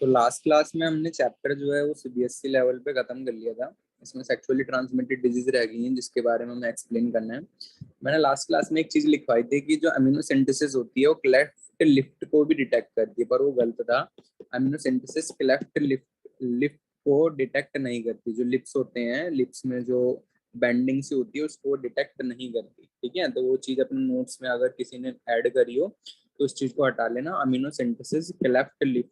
तो last class में हमने चैप्टर जो है वो सीबीएसई लेवल पे खत्म कर लिया था। इसमें सेक्सुअली ट्रांसमिटेड डिजीज रह गई हैं जिसके बारे में हमें एक्सप्लेन करना है। मैंने लास्ट क्लास में एक चीज लिखवाई थी कि जो अमीनो सिंथेसिस होती है वो क्लेफ्ट लिफ्ट को भी डिटेक्ट करती है, पर वो गलत था। Amino synthesis cleft lift lift को डिटेक्ट नहीं करती। जो लिप्स होते हैं, लिप्स में जो बेंडिंग सी होती है उसको डिटेक्ट नहीं करती। ठीक है, तो वो चीज अपने नोट्स में अगर किसी ने ऐड करी हो तो उस चीज को हटा लेना। अमीनो सिंथेसिस क्लेफ्ट लिप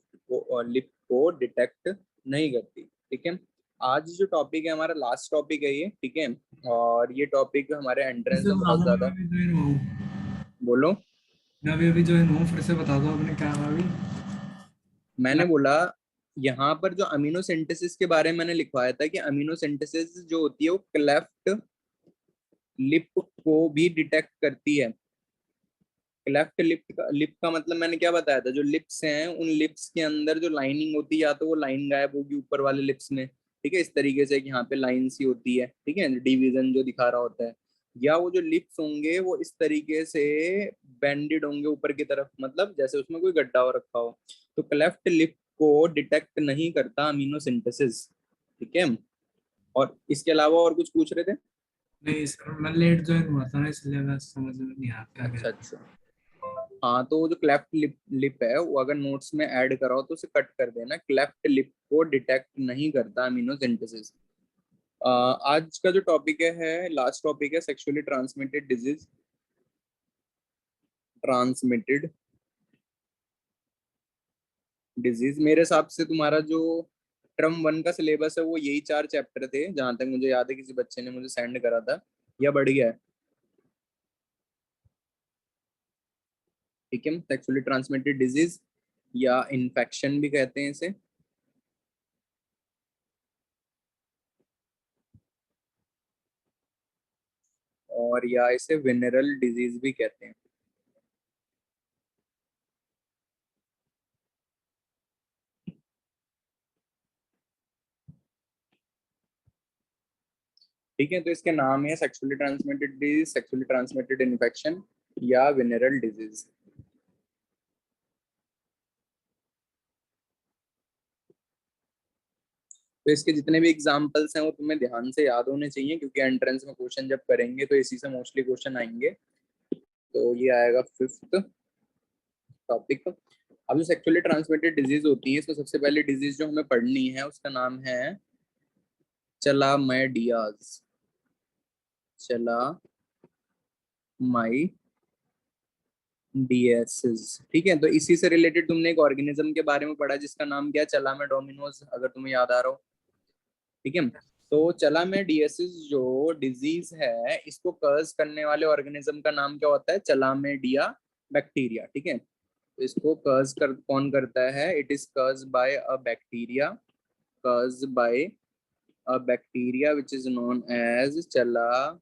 को डिटेक्ट नहीं करती। ठीक है, आज जो टॉपिक है हमारा लास्ट टॉपिक है ये। ठीक है, और ये टॉपिक हमारे फिर एंट्रेंस से में बता बहुत दो, मैं ज्यादा। अभी ज्वाइन हूँ। बोलो। मैं अभी ज्वाइन हूँ, फिर से बता दो आपने क्या कहा अभी। मैंने बोला यहाँ पर जो अमीनो सिंथेसिस के बारे में मैंने लिखवाया था कि अमीनो सिंथेसिस जो होती है वो क्लेफ्ट लिप को भी डिटेक्ट करती है। क्लेफ्ट लिप का मतलब मैंने क्या बताया था, जो लिप्स हैं उन लिप्स के अंदर जो लाइनिंग होती है या तो वो लाइन गायब होगी ऊपर वाले लिप्स में। ठीक है, इस तरीके से कि यहाँ पे लाइन सी होती है। ठीक है, डिवीजन जो दिखा रहा होता है, या वो जो लिप्स होंगे वो इस तरीके से बेंडेड होंगे ऊपर की तरफ, मतलब जैसे उसमें कोई गड्ढा हो रखा हो। तो क्लेफ्ट लिप को डिटेक्ट नहीं करता अमीनो सिंथेसिस। ठीक है, और इसके अलावा और कुछ पूछ रहे थे? नहीं सर, मैं लेट ज्वाइन हुआ था ना, इसलिए मैं समझ में नहीं आया क्या कह अच्छा रहे थे। अच्छा। हाँ, तो वो जो क्लेफ्ट लिप है वो अगर नोट्स में ऐड कराओ तो उसे कट कर देना। क्लेफ्ट लिप को डिटेक्ट नहीं करता अमीनो सिंथेसिस। आज का जो टॉपिक है लास्ट टॉपिक है sexually transmitted disease. Transmitted disease मेरे हिसाब से तुम्हारा जो टर्म वन का सिलेबस है वो यही 4 चैप्टर थे, जहां तक मुझे याद है। किसी बच्चे ने मुझे सेंड करा था, या बढ़ गया है? ठीक है, सेक्सुअली ट्रांसमिटेड डिजीज या इन्फेक्शन भी कहते हैं इसे, और या इसे वेनेरल डिजीज भी कहते हैं। ठीक है, तो इसके नाम है sexually transmitted disease, sexually transmitted infection या वेनेरल डिजीज। तो इसके जितने भी एग्जांपल्स हैं वो तुम्हें ध्यान से याद होने चाहिए, क्योंकि एंट्रेंस में क्वेश्चन जब करेंगे तो इसी से मोस्टली क्वेश्चन आएंगे। तो ये आएगा फिफ्थ टॉपिक। अब जो सेक्सुअली ट्रांसमिटेड डिजीज होती है, तो सबसे पहले डिजीज जो हमें पढ़नी है उसका नाम है चलामैडियाज। चलामाइडियासिस। ठीक है, तो इसी से रिलेटेड तुमने एक ऑर्गेनिज्म के बारे में पढ़ा जिसका नाम क्या है, चलामेडोमिनोज, अगर तुम्हें याद आ रहा हो। ठीक है, तो चलामेडियासिस जो डिजीज है इसको कर्ज करने वाले ऑर्गेनिज्म का नाम क्या होता है? चलामेडिया बैक्टीरिया। ठीक है, तो इसको कौन करता है? इट इज कर्ज बाय अ बैक्टीरिया, कर्ज bye a bacteria which is known as चलामाइडिया।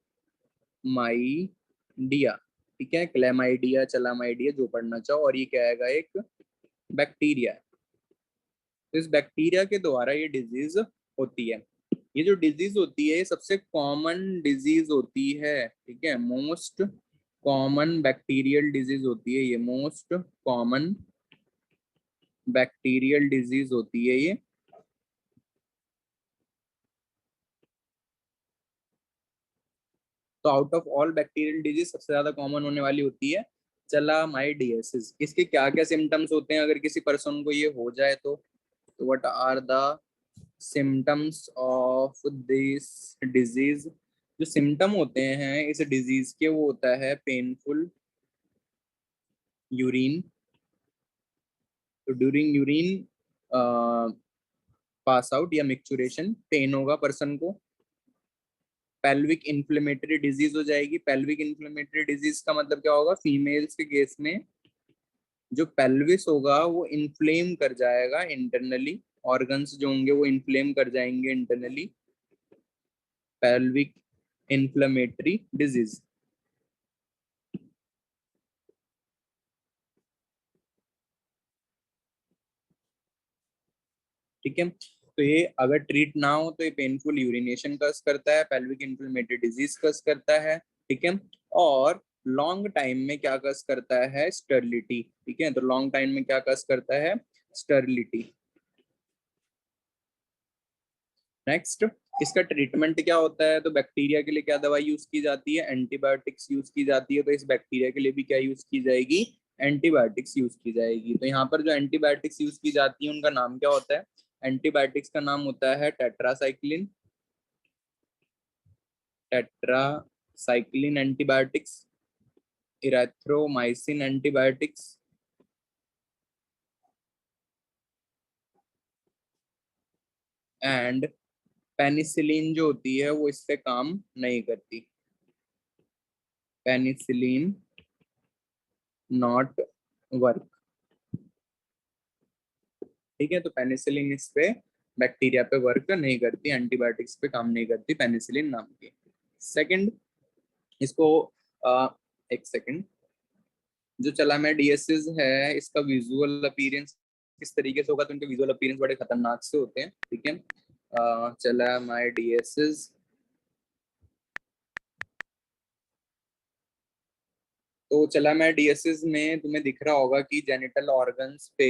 ठीक है, क्लेमाइडिया, चलामाइडिया, जो पढ़ना चाहो। और ये क्या आएगा? एक बैक्टीरिया है। तो इस बैक्टीरिया के द्वारा ये डिजीज होती है। ये जो डिजीज होती है ये सबसे कॉमन डिजीज होती है। ठीक है, मोस्ट कॉमन बैक्टीरियल डिजीज होती है ये, मोस्ट कॉमन बैक्टीरियल डिजीज होती है ये। तो out of all bacterial disease सबसे ज्यादा कॉमन होने वाली होती है चलामाइडियासिस। इसके क्या क्या सिम्टम्स होते हैं अगर किसी पर्सन को ये हो जाए तो what are the symptoms of this disease? जो सिम्टम होते हैं इस डिजीज के वो होता है पेनफुल यूरिन। तो ड्यूरिंग यूरिन पास आउट या मिक्चुरेशन पेन होगा पर्सन को। पेल्विक इन्फ्लेमेटरी डिजीज हो जाएगी। पेल्विक इन्फ्लेमेटरी डिजीज का मतलब क्या होगा? फीमेल्स के केस में जो पेल्विस होगा वो इन्फ्लेम कर जाएगा इंटरनली, ऑर्गन्स जो होंगे वो इन्फ्लेम कर जाएंगे इंटरनली। Pelvic inflammatory disease. ठीक है, तो ये अगर ट्रीट ना हो तो ये पेनफुल यूरिनेशन कस करता है, पेल्विक इन्फ्लेमेटरी डिजीज कस करता है। ठीक है, और लॉन्ग टाइम में क्या कस करता है? स्टर्लिटी। ठीक है, तो लॉन्ग टाइम में क्या कस करता है? स्टर्लिटी। नेक्स्ट, इसका ट्रीटमेंट क्या होता है? तो बैक्टीरिया के लिए क्या दवाई यूज की जाती है? एंटीबायोटिक्स यूज की जाती है। तो इस बैक्टीरिया के लिए भी क्या यूज की जाएगी? एंटीबायोटिक्स यूज की जाएगी। तो यहाँ पर जो एंटीबायोटिक्स यूज की जाती है उनका नाम क्या होता है? एंटीबायोटिक्स का नाम होता है tetracycline, tetracycline antibiotics, इरेथ्रोमाइसिन antibiotics and penicillin जो होती है वो इससे काम नहीं करती। Penicillin not work. ठीक है, तो पेनिसिलिन इस पे बैक्टीरिया पे वर्क नहीं करती, एंटीबायोटिक्स पे काम नहीं करती पेनिसिलिन नाम की। सेकंड, इसको एक सेकंड, जो चलामेडियासिस है इसका विजुअल अपीयरेंस किस तरीके से होगा? तो इनके विजुअल अपीयरेंस बड़े खतरनाक से होते हैं। ठीक है, चलामेडियासिस, तो चलामेडियासिस में तुम्हें दिख रहा होगा कि जेनिटल ऑर्गन्स पे,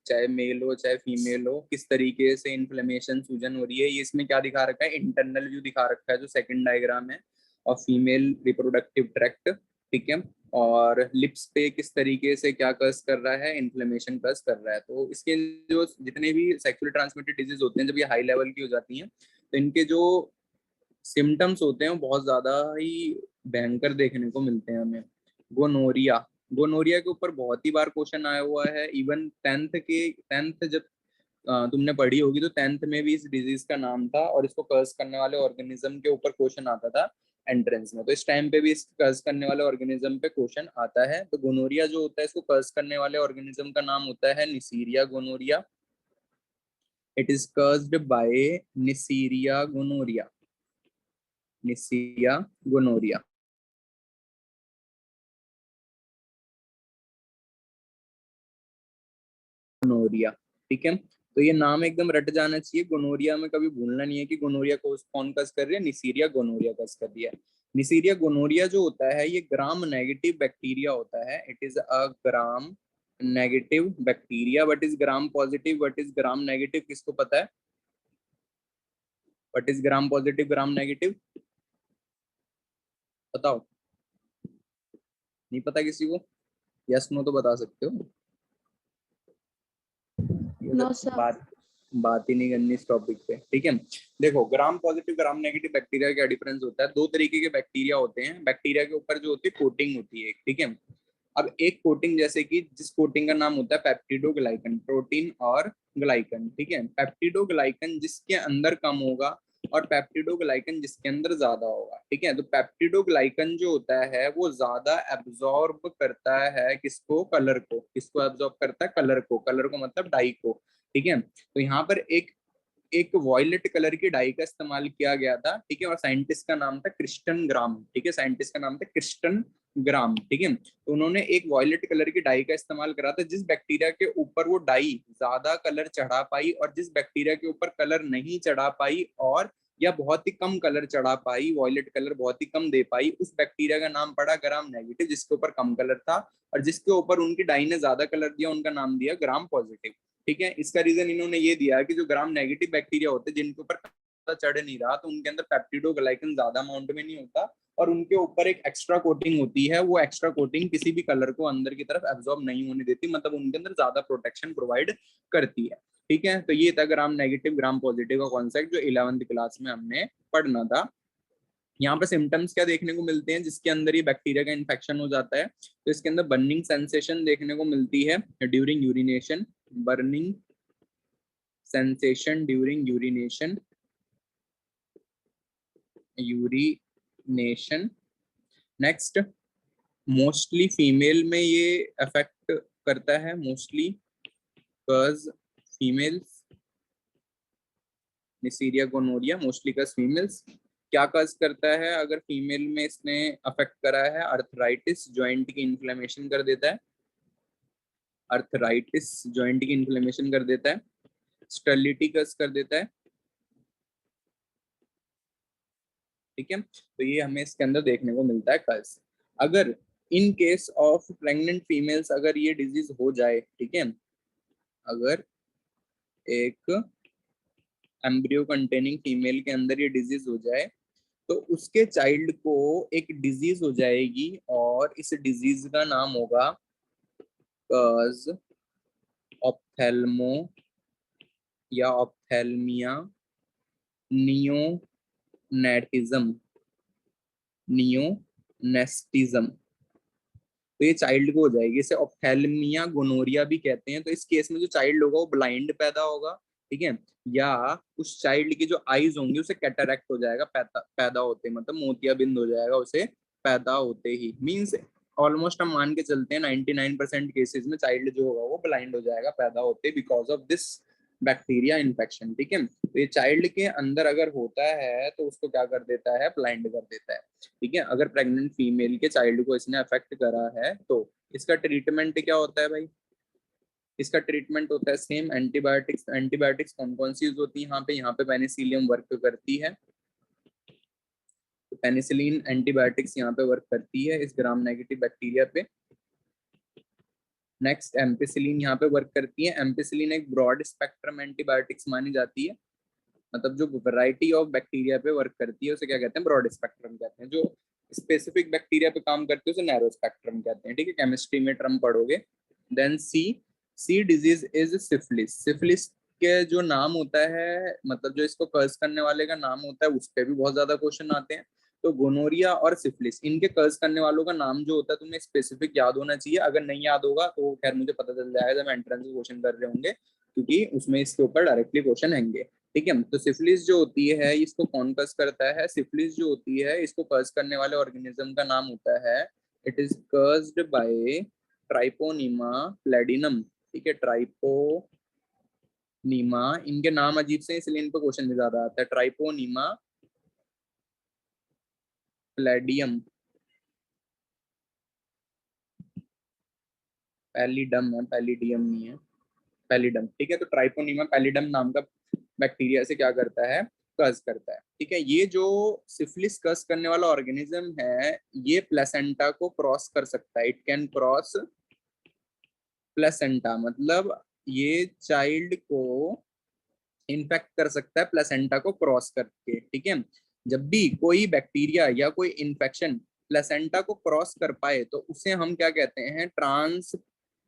चाहे मेल हो चाहे फीमेल हो, किस तरीके से इन्फ्लेमेशन, सूजन हो रही है। ये इसमें क्या दिखा रखा है? इंटरनल व्यू दिखा रखा है जो सेकंड डायग्राम है, और फीमेल रिप्रोडक्टिव ट्रैक्ट। ठीक है, और लिप्स पे किस तरीके से क्या कस कर रहा है? इन्फ्लेमेशन कस कर रहा है। तो इसके जो जितने भी सेक्सुअली ट्रांसमिटेड डिजीज होते हैं, जब ये हाई लेवल की हो जाती हैं, तो इनके जो सिम्टम्स होते हैं वो बहुत ज्यादा ही भयंकर देखने को मिलते हैं हमें। गोनोरिया, गोनोरिया के ऊपर बहुत ही बार क्वेश्चन आया हुआ है। इवन टेंथ जब तुमने पढ़ी होगी तो टेंथ में भी इस डिजीज का नाम था, और इसको कर्स करने वाले ऑर्गेनिज्म के ऊपर क्वेश्चन आता था एंट्रेंस में। तो इस टाइम पे भी इस कर्स करने वाले ऑर्गेनिज्म पे क्वेश्चन आता है। तो गोनोरिया जो होता है, इसको कर्स करने वाले ऑर्गेनिज्म का नाम होता है Neisseria gonorrhoea. It is caused by Neisseria gonorrhoea, Neisseria gonorrhoea. Gonorrhoea, ठीक है, तो ये नाम एकदम रट जाना चाहिए। गोनोरिया में कभी भूलना नहीं है कि गोनोरिया को कौन कस कर रही है? निसीरिया गोनोरिया कस कर रही है। निसीरिया गोनोरिया जो होता है ये ग्राम नेगेटिव बैक्टीरिया होता है। It is a gram negative bacteria. What is gram positive, what is gram negative, किसको पता है? What is gram positive, gram negative, बताओ। नहीं पता किसी को? यस नो तो बता सकते हो। ये नो सब सर। बात ही नहीं करनी इस टॉपिक पे। ठीक है, देखो gram positive gram negative bacteria क्या डिफरेंस होता है? दो तरीके के बैक्टीरिया होते हैं। बैक्टीरिया के ऊपर जो होती है कोटिंग होती है, ठीक है। अब एक कोटिंग, जैसे कि जिस कोटिंग का नाम होता है पेप्टिडोग्लाइकन, प्रोटीन और ग्लाइकन। ठीक है, पेप्टिडोग्लाइकन जिसके अंदर कम होगा और पेप्टिडोग्लाइकन जिसके अंदर ज्यादा होगा। ठीक है, तो पेप्टिडोग्लाइकन जो होता है वो ज्यादा एब्जॉर्ब करता है किसको? कलर को। किसको एब्जॉर्ब करता है? कलर को। कलर को मतलब डाई को। ठीक है, तो यहाँ पर एक एक वॉयलेट कलर की डाई का इस्तेमाल किया गया था। ठीक है, और साइंटिस्ट का नाम था क्रिस्टन ग्राम। ठीक है, साइंटिस्ट का नाम था क्रिस्टन ग्राम। ठीक है, तो उन्होंने एक वॉयलेट कलर की डाई का इस्तेमाल करा था। जिस बैक्टीरिया के ऊपर वो डाई ज्यादा कलर चढ़ा पाई और जिस बैक्टीरिया के ऊपर कलर नहीं चढ़ा पाई, और या बहुत ही कम कलर चढ़ा पाई, वॉयलेट कलर बहुत ही कम दे पाई, उस बैक्टीरिया का नाम पड़ा ग्राम नेगेटिव। जिसके ऊपर कम कलर था और जिसके ऊपर उनकी डाई ने ज्यादा कलर दिया, उनका नाम दिया ग्राम पॉजिटिव। ठीक है, इसका रीजन इन्होंने ये दिया कि जो ग्राम नेगेटिव बैक्टीरिया होते हैं जिनके ऊपर चढ़ नहीं रहा, तो उनके अंदर पेप्टिडोग्लाइकन ज्यादा अमाउंट में नहीं होता, और उनके ऊपर एक एक्स्ट्रा कोटिंग होती है। वो एक्स्ट्रा कोटिंग किसी भी कलर को अंदर की तरफ एब्जॉर्ब नहीं होने देती, मतलब उनके अंदर ज्यादा प्रोटेक्शन प्रोवाइड करती है। ठीक है, तो ये था ग्राम नेगेटिव ग्राम पॉजिटिव का कॉन्सेप्ट जो 11वीं क्लास में हमने पढ़ना था। यहाँ पे सिम्टम्स क्या देखने को मिलते हैं जिसके अंदर ये बैक्टीरिया का इन्फेक्शन हो जाता है? तो इसके अंदर बर्निंग सेंसेशन देखने को मिलती है during urination, burning sensation during urination। Next, mostly female में ये अफेक्ट करता है, मोस्टली कज फीमेल्स, निसीरिया गोनोरिया मोस्टली कज फीमेल्स। क्या कज करता है अगर फीमेल में इसने अफेक्ट करा है? अर्थराइटिस, जॉइंट की इन्फ्लेमेशन कर देता है। अर्थराइटिस जॉइंट की इन्फ्लेमेशन कर देता है। स्टेरिलिटी कज कर देता है। ठीक है, तो ये हमें इसके अंदर देखने को मिलता है कज। अगर in case of pregnant females अगर ये डिजीज हो जाए, ठीक है, अगर एक एम्ब्रियो कंटेनिंग फीमेल के अंदर ये डिजीज हो जाए, तो उसके चाइल्ड को एक डिजीज हो जाएगी और इस डिजीज का नाम होगा कज ऑप्थेल्मो या ऑप्थेल्मिया नियोनेटिज्म, नियोनेस्टिज्म। तो ये चाइल्ड को हो जाएगी, इसे ऑप्थेल्मिया गोनोरिया भी कहते हैं। तो इस केस में जो चाइल्ड होगा वो ब्लाइंड पैदा होगा, ठीक है, या उस चाइल्ड की जो आईज होंगी उसे कैटरैक्ट हो जाएगा पैदा होते, मतलब मोतियाबिंद हो जाएगा उसे पैदा होते ही। मींस ऑलमोस्ट हम मान के चलते हैं 99% केसेस में चाइल्ड जो होगा वो ब्लाइंड हो जाएगा पैदा होते, because of this bacteria infection, ठीक है। तो ये चाइल्ड के अंदर अगर होता है तो उसको क्या कर देता है, ब्लाइंड कर देता है, ठीक है। अगर प्रेग्नेंट फीमेल के चाइल्ड को इसने अफेक्ट करा है तो इसका ट्रीटमेंट क्या होता है भाई, इसका ट्रीटमेंट होता है सेम एंटीबायोटिक्स। एंटीबायोटिक्स कौन कौन सी यूज होती है यहाँ पे पेनिसिलियम वर्क करती है, तो पेनिसिलिन एंटीबायोटिक्स यहाँ पे वर्क करती है इस ग्राम नेगेटिव बैक्टीरिया पे। नेक्स्ट एम्पिसिलिन यहाँ पे वर्क करती है। एम्पिसिलिन एक ब्रॉड स्पेक्ट्रम एंटीबायोटिक्स मानी जाती है, मतलब जो वैरायटी ऑफ बैक्टीरिया पे वर्क करती है उसे क्या कहते हैं, ब्रॉड स्पेक्ट्रम कहते हैं। जो स्पेसिफिक बैक्टीरिया पे काम करती है उसे नैरो स्पेक्ट्रम कहते हैं, ठीक है, केमिस्ट्री में टर्म पढ़ोगे। Then C disease is syphilis. Syphilis के जो नाम होता है, मतलब जो इसको कर्ज करने वाले का नाम होता है, उस पर भी बहुत ज्यादा क्वेश्चन आते हैं। तो गोनोरिया और सिफिलिस, इनके कर्ज करने वालों का नाम जो होता है तुम्हें स्पेसिफिक याद होना चाहिए। अगर नहीं याद होगा तो खैर मुझे पता चल जाएगा जब एंट्रेंस क्वेश्चन कर रहे होंगे, क्योंकि उसमें इसके ऊपर डायरेक्टली क्वेश्चन आएंगे, ठीक है। तो सिफिलिस जो होती है इसको कौन कस करता है, सिफिलिस जो होती है इसको कस करने वाले ऑर्गेनिज्म का नाम होता है, इट इज कर्स्ड बाय ट्राइपोनिमा प्लेडिनम, ठीक है, ट्राइपोनिमा। इनके नाम अजीब से इसलिए इन पर क्वेश्चन भी ज्यादा आता है। ट्राइपोनिमा प्लेडियम, पैलिडम है, पैलिडियम नहीं है, पैलिडम, ठीक है। तो ट्राइपोनिमा पैलिडम नाम का बैक्टीरिया से क्या करता है, कस करता है, ठीक है। ये जो सिफिलिस कस करने वाला ऑर्गेनिज्म है ये प्लेसेंटा को क्रॉस कर सकता है, इट कैन क्रॉस प्लेसेंटा, मतलब ये चाइल्ड को इन्फेक्ट कर सकता है प्लेसेंटा को क्रॉस करके, ठीक है। जब भी कोई बैक्टीरिया या कोई इन्फेक्शन प्लेसेंटा को क्रॉस कर पाए तो उसे हम क्या कहते हैं, ट्रांस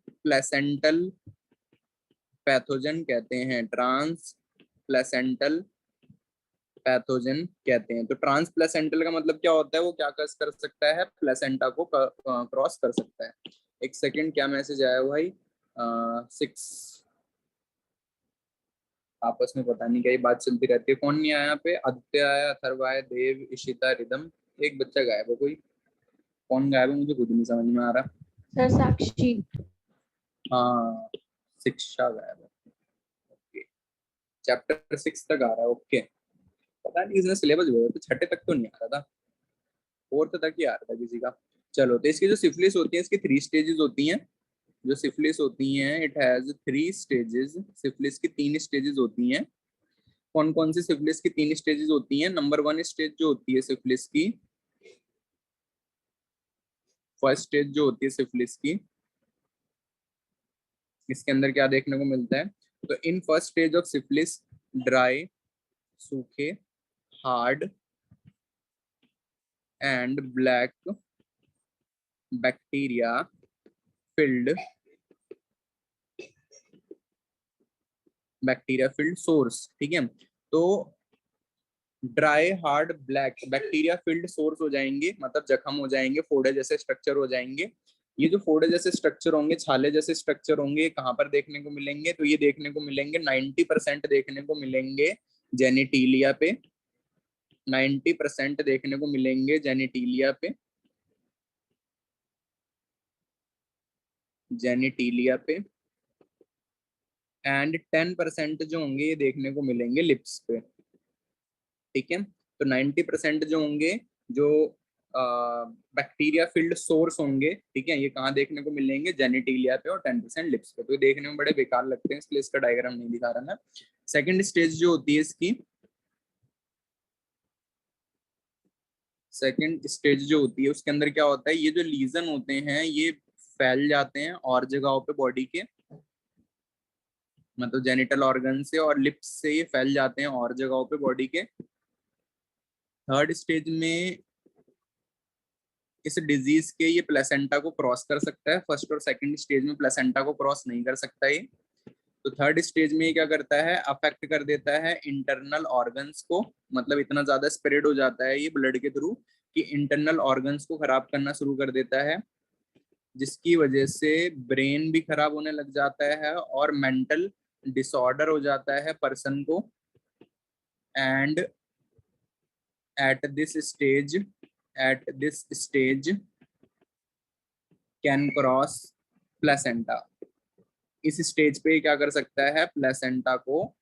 प्लेसेंटल पैथोजन कहते हैं, ट्रांस प्लेसेंटल पैथोजन कहते हैं। तो ट्रांस प्लेसेंटल का मतलब क्या होता है, वो क्या कर सकता है, प्लेसेंटा को क्रॉस कर सकता है। एक सेकंड, क्या मैसेज आया भाई, 6 आपस में पता नहीं क्या ये बात चलती रहती है। कौन नहीं आया यहाँ पे, आदित्य आया, अथर्व आया, देव, इशिता, रिदम, एक बच्चा गायब है, कोई कौन गायब है मुझे खुद नहीं समझ में आ रहा। सर साक्षी। हाँ, शिक्षा गायब है, ओके, चैप्टर 6 तक आ रहा है, ओके। पता नहीं इसने सिलेबस भेजा तो छठे तक तो नहीं आ रहा था, 4th तक ही आ रहा था किसी का। चलो, तो इसकी जो सिफिलिस होती है इसकी 3 स्टेजेस होती हैं। जो सिफिलिस होती हैं इट हैज 3 स्टेजेस, सिफिलिस की 3 स्टेजेस होती हैं। कौन कौन सी सिफिलिस की 3 स्टेजेस होती हैं, नंबर 1 स्टेज जो होती है सिफिलिस की, फर्स्ट स्टेज जो होती है सिफिलिस की, इसके अंदर क्या देखने को मिलता है, तो in first stage of syphilis dry, सूखे, hard and black bacteria filled sores, ठीक है। तो dry, hard, black bacteria filled sores हो जाएंगे, मतलब जख्म हो जाएंगे, फोड़े जैसे स्ट्रक्चर हो जाएंगे। ये जो फोड़े जैसे स्ट्रक्चर होंगे, छाले जैसे स्ट्रक्चर होंगे, कहाँ पर देखने को मिलेंगे, तो ये देखने को मिलेंगे 90% देखने को मिलेंगे जेनिटीलिया पे, 90% देखने को मिलेंगे जेनिटीलिया पे, जेनिटीलिया पे, एंड 10% जो होंगे ये देखने को मिलेंगे लिप्स पे, ठीक है। तो 90% जो होंगे, जो बैक्टीरिया फील्ड सोर्स होंगे, ठीक है, ये कहाँ देखने को मिलेंगे, जेनिटिलिया पे, और 10% लिप्स पे। तो ये देखने में बड़े बेकार लगते हैं इसलिए इसका डायग्राम नहीं दिखा रहा मैं। सेकंड स्टेज जो होती है इसकी, सेकंड स्टेज जो होती है उसके अंदर क्या होता है, ये जो लीजन होते हैं ये फैल जाते हैं और जगहों पे बॉडी के, मतलब जेनिटल ऑर्गन से और लिप्स से ये फैल जाते हैं और जगहों पे बॉडी के। थर्ड स्टेज में इस डिजीज के ये प्लेसेंटा को क्रॉस कर सकता है, फर्स्ट और सेकंड स्टेज में प्लेसेंटा को क्रॉस नहीं कर सकता ये। तो थर्ड स्टेज में ये क्या करता है, अफेक्ट कर देता है इंटरनल ऑर्गन्स को, मतलब इतना ज्यादा स्प्रेड हो जाता है ये ब्लड के थ्रू कि इंटरनल ऑर्गन्स को खराब करना शुरू कर देता है, जिसकी वजह से ब्रेन भी खराब होने लग जाता है और मेंटल डिसऑर्डर हो जाता है पर्सन को। And at this stage can cross placenta. इस स्टेज पे क्या कर सकता है, प्लेसेंटा को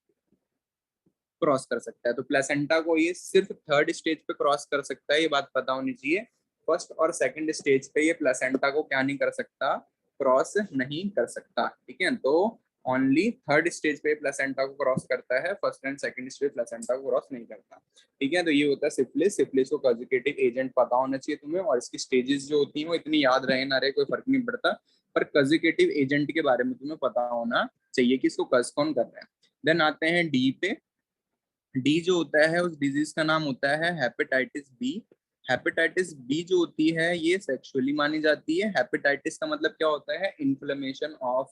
क्रॉस कर सकता है। तो प्लेसेंटा को ये सिर्फ थर्ड स्टेज पे क्रॉस कर सकता है, ये बात पता होनी चाहिए। फर्स्ट और सेकंड स्टेज पे ये प्लेसेंटा को क्या नहीं कर सकता, क्रॉस नहीं कर सकता। ठीक है, तो ओनली थर्ड स्टेज पे प्लेसेंटा को क्रॉस करता है, first and second stage placenta को क्रॉस नहीं करता। ठीक है, तो ये होता है सिफिलिस। सिफिलिस को कॉन्जुगेटिव एजेंट पता होना चाहिए तुम्हें, और इसकी स्टेजेस जो होती हैं वो इतनी याद रहे ना रहे कोई फर्क नहीं पड़ता, पर कॉन्जुगेटिव एजेंट के बारे में तुम्हें पता होना चाहिए कि इसको कज कौन कर रहा है। देन आते हैं डी पे। डी जो होता है उस डिजीज का नाम होता है हेपेटाइटिस बी। हेपेटाइटिस बी जो होती है ये सेक्सुअली मानी जाती है। हेपेटाइटिस का मतलब क्या होता है, इन्फ्लेमेशन ऑफ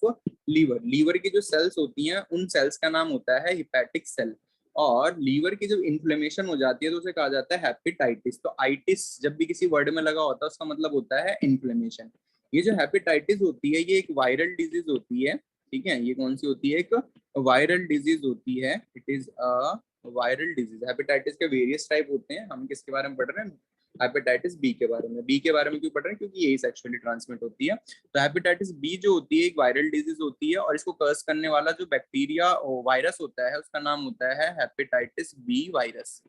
लीवर। लीवर की जो सेल्स होती हैं उन सेल्स का नाम होता है हिपैटिक सेल, और लीवर की जब इन्फ्लेमेशन हो जाती है तो उसे कहा जाता है हेपेटाइटिस। तो आइटिस जब भी किसी वर्ड में लगा होता है उसका मतलब होता है इन्फ्लेमेशन। ये जो हेपेटाइटिस होती है ये एक वायरल डिजीज होती है। ठीक है, ये कौन सी होती है, एक वायरल डिजीज होती है। It is a viral disease. Hepatitis के वेरियस टाइप होते हैं, हम किसके बारे में पढ़ रहे हैं, हेपेटाइटिस बी के बारे में। बी के बारे में क्यों पढ़ रहे हैं, क्योंकि यही सेक्सुअली ट्रांसमिट होती है। तो हेपेटाइटिस बी जो होती है एक वायरल डिजीज होती है, और इसको कर्स करने वाला जो बैक्टीरिया वायरस होता है उसका नाम होता है hepatitis B virus.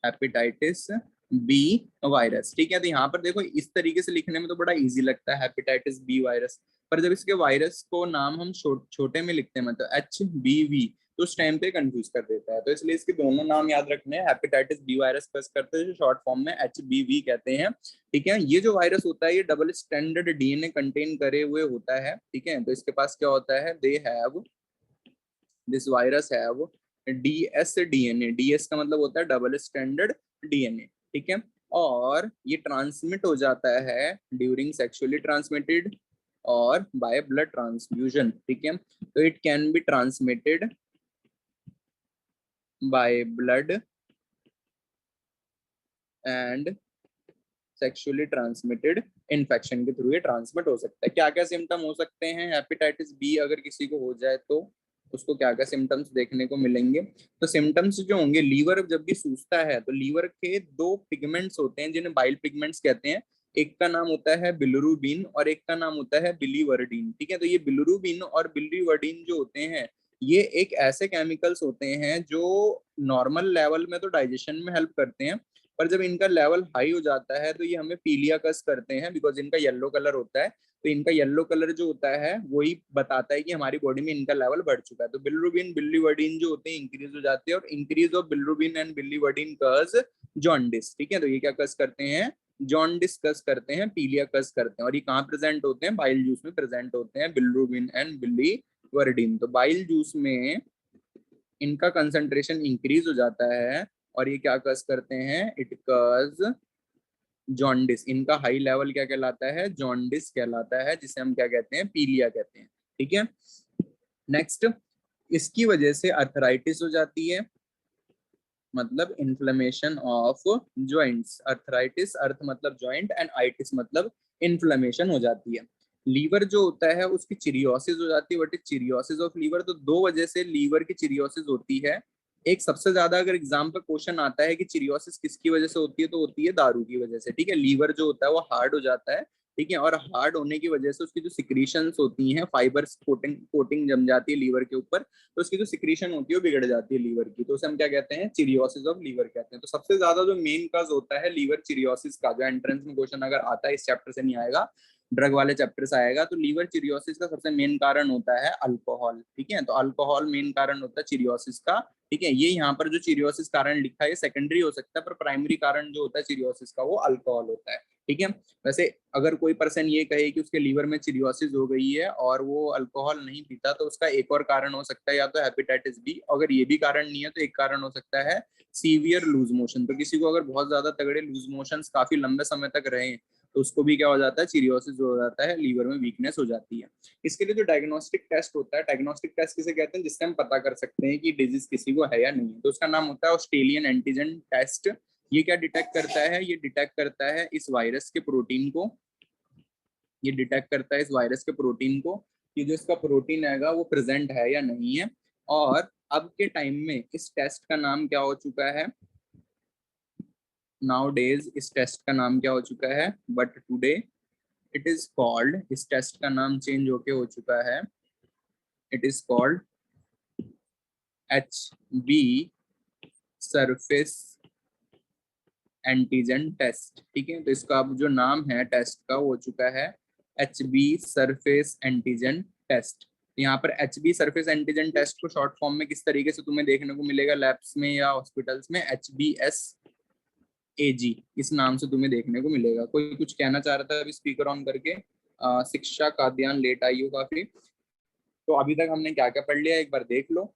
Hepatitis B virus. ठीक है, तो यहाँ पर देखो इस तरीके से लिखने में तो बड़ा इजी लगता है हेपेटाइटिस बी वायरस, पर जब इसके वायरस को नाम हम छोटे में लिखते हैं मतलब HBV, तो उस टाइम पे कंफ्यूज कर देता है। तो इसलिए इसके दोनों नाम याद रखने हैं, हेपेटाइटिस बी वायरस प्लस करते हैं, शॉर्ट फॉर्म में HBV कहते हैं। ठीक है, ये जो वायरस होता है ये डबल स्टैंडर्ड DNA कंटेन करे हुए होता है। ठीक है, तो इसके पास क्या होता है, they have this virus have dsDNA। DS का मतलब होता है डबल स्टैंडर्ड DNA। ठीक है, और ये ट्रांसमिट हो जाता है ड्यूरिंग सेक्सुअली ट्रांसमिटेड और बाय ब्लड ट्रांसफ्यूजन। ठीक है, तो it can be transmitted by blood and sexually transmitted infection के थ्रू ये ट्रांसमिट हो सकता है। क्या क्या सिम्टम हो सकते हैं हेपेटाइटिस बी अगर किसी को हो जाए तो उसको क्या क्या सिम्टम्स देखने को मिलेंगे। तो सिम्टम्स जो होंगे, लीवर जब भी सूजता है तो लीवर के दो पिगमेंट्स होते हैं जिन्हें बाइल पिगमेंट्स कहते हैं। एक का नाम होता है बिलिरुबिन और एक का नाम होता है बिलीवर्डिन। ठीक है, तो ये बिलिरुबिन और बिलीवर्डिन जो होते हैं ये एक ऐसे केमिकल्स होते हैं जो नॉर्मल लेवल में तो डाइजेशन में हेल्प करते हैं, पर जब इनका लेवल हाई हो जाता है तो ये हमें पीलिया कस करते हैं, बिकॉज इनका येलो कलर होता है। तो इनका येलो कलर जो होता है वही बताता है कि हमारी बॉडी में इनका लेवल बढ़ चुका है। तो बिलिरुबिन बिलीवर्डिन जो होते हैं इंक्रीज हो जाते हैं, और increase of bilirubin and biliverdin cause jaundice. ठीक है, तो ये क्या कस करते हैं, जॉन्डिस कस करते हैं, पीलिया कस करते हैं। और ये कहाँ प्रेजेंट होते हैं, बाइल जूस में प्रेजेंट होते हैं, बिलिरुबिन एंड बिलीवर्डिन। तो बाइल जूस में इनका कंसंट्रेशन इंक्रीज हो जाता है और ये क्या कस करते हैं, इट कज जॉन्डिस। इनका हाई लेवल क्या कहलाता है, जॉन्डिस कहलाता है, जिसे हम क्या कहते हैं, पीलिया कहते हैं। ठीक है, नेक्स्ट, इसकी वजह से अर्थराइटिस हो जाती है, मतलब इन्फ्लेमेशन ऑफ जॉइंट्स। अर्थराइटिस, अर्थ मतलब जॉइंट एंड आइटिस मतलब इन्फ्लेमेशन हो जाती है। लीवर जो होता है उसकी चिरियोसिस हो जाती है। व्हाट इज चिरियोसिस ऑफ लीवर, तो दो वजह से लीवर की चिरियोसिस होती है। एक सबसे ज्यादा अगर एग्जाम पे क्वेश्चन आता है कि चिरियोसिस किसकी वजह से होती है, तो होती है दारू की वजह से। ठीक है, लीवर जो होता है वो हार्ड हो जाता है। ठीक है, और हार्ड होने की वजह से उसकी जो सिक्रीशंस होती हैं, फाइबर कोटिंग कोटिंग जम जाती है लीवर के ऊपर, तो उसकी जो सिक्रीशन होती है वो बिगड़ जाती है लीवर की, तो उसे हम क्या कहते हैं, चिरियोसिस ऑफ लीवर कहते हैं। तो सबसे ज्यादा जो मेन कज होता है लीवर चिरियोसिस का, जो एंट्रेंस में क्वेश्चन अगर आता है इस चैप्टर से नहीं आएगा, ड्रग वाले चैप्टर से आएगा, तो लीवर चिरियोसिस का सबसे मेन कारण होता है अल्कोहल। ठीक है, तो अल्कोहल मेन कारण होता है चिरियोसिस का। ठीक है, ये यहाँ पर जो चिरियोसिस कारण लिखा है ये सेकेंडरी हो सकता है, पर प्राइमरी कारण जो होता है चिरियोसिस का वो अल्कोहल होता है। ठीक है। वैसे अगर कोई पर्सन ये कहे कि उसके लीवर में चिरियोसिस हो गई है और वो अल्कोहल नहीं पीता, तो उसका एक और कारण हो सकता है या तो हेपेटाइटिस बी। अगर ये भी कारण नहीं है तो एक कारण हो सकता है सीवियर लूज मोशन। तो किसी को अगर बहुत ज्यादा तगड़े लूज मोशंस काफी लंबे समय तक रहे तो उसको भी क्या हो जाता है, चिरियोसिस हो जाता है, लीवर में वीकनेस हो जाती है। इसके लिए जो डायग्नोस्टिक टेस्ट होता है, डायग्नोस्टिक टेस्ट किसे कहते हैं, जिससे हम पता कर सकते हैं कि डिजीज किसी को है या नहीं है, तो उसका नाम होता है ऑस्ट्रेलियन एंटीजन टेस्ट। ये क्या डिटेक्ट करता है, ये डिटेक्ट करता है इस वायरस के प्रोटीन को, ये डिटेक्ट करता है इस वायरस के प्रोटीन को कि जो इसका प्रोटीन हैगा वो प्रेजेंट है या नहीं है। और अब के टाइम में इस टेस्ट का नाम क्या हो चुका है, नाउ डेज इस टेस्ट का नाम क्या हो चुका है, but today it is called, इस टेस्ट का नाम चेंज होके हो चुका है, it is called HB surface antigen test. ठीक है, तो इसका अब जो नाम है टेस्ट का वो हो चुका है HB सरफेस एंटीजन टेस्ट। यहाँ पर HB सरफेस एंटीजन टेस्ट को शॉर्ट फॉर्म में किस तरीके से तुम्हें देखने को मिलेगा लैब्स में या हॉस्पिटल्स में, HBsAg इस नाम से तुम्हें देखने को मिलेगा। कोई कुछ कहना चाह रहा था अभी स्पीकर ऑन करके, शिक्षा का ध्यान लेट आई हो काफी। तो अभी तक हमने क्या क्या पढ़ लिया एक बार देख लो।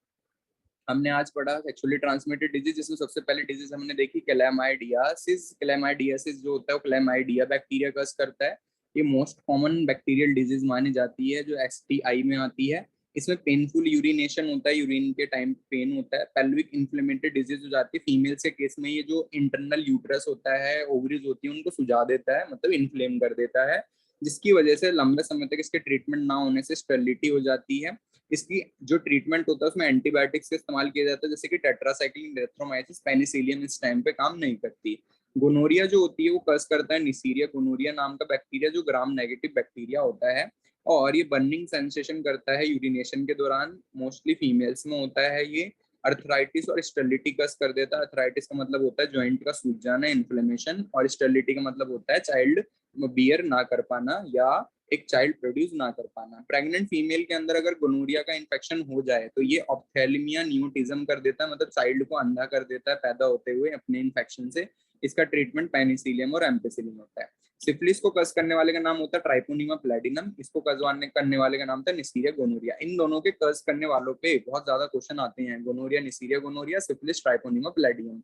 हमने आज पढ़ा सेक्सुअली ट्रांसमिटेड डिजीज, जिसमें सबसे पहले डिजीज हमने देखी क्लैमाइडियासिस। क्लैमाइडियासिस जो होता है वो क्लैमाइडिया बैक्टीरिया कस करता है। ये मोस्ट कॉमन बैक्टीरियल डिजीज मानी जाती है जो STI में आती है। इसमें पेनफुल यूरिनेशन होता है, यूरिन के टाइम पेन होता है। पेल्विक इन्फ्लेमेटरी डिजीज हो जाती है फीमेल्स के केस में। ये जो इंटरनल यूट्रस होता है, ओवरीज होती है, उनको सुझा देता है, मतलब इन्फ्लेम कर देता है, जिसकी वजह से लंबे समय तक इसके ट्रीटमेंट ना होने से स्टेरिलिटी हो जाती है। इसकी जो ट्रीटमेंट होता है उसमें एंटीबायोटिक्स का इस्तेमाल किया जाता है, जैसे कि टेट्रासाइक्लिन, एरिथ्रोमाइसिस, पेनिसिलियम इस टाइम पे काम नहीं करती। गोनोरिया जो होती है वो कस करता है निसीरिया गोनोरिया नाम का बैक्टीरिया, जो ग्राम नेगेटिव बैक्टीरिया होता है, और ये बर्निंग सेंसेशन करता है यूरिनेशन के दौरान। मोस्टली फीमेल्स में होता है ये। अर्थराइटिस और स्टेरिलिटी कस कर देता है। अर्थराइटिस का मतलब होता है जॉइंट का सूज जाना, इन्फ्लेमेशन, और स्टेरिलिटी का मतलब होता है चाइल्ड बियर ना कर पाना या एक चाइल्ड प्रोड्यूस ना कर पाना। प्रेग्नेंट फीमेल के अंदर अगर गोनोरिया का इन्फेक्शन हो जाए तो ये ऑप्थेलमिया न्यूटिज्म कर देता है, मतलब चाइल्ड को अंधा कर देता है पैदा होते हुए अपने इन्फेक्शन से। इसका ट्रीटमेंट पेनिसिलियम और एम्पेसिलिन होता है। सिफिलिस को कस करने वाले का नाम होता है ट्राइपोनिमा प्लैटिनम। इसको कसवाने करने वाले का नाम था निसीरिया गोनोरिया। इन दोनों के कस करने वालों पे बहुत ज्यादा क्वेश्चन आते हैं, gonorrhoea, Neisseria gonorrhoeae, syphilis, Treponema pallidum.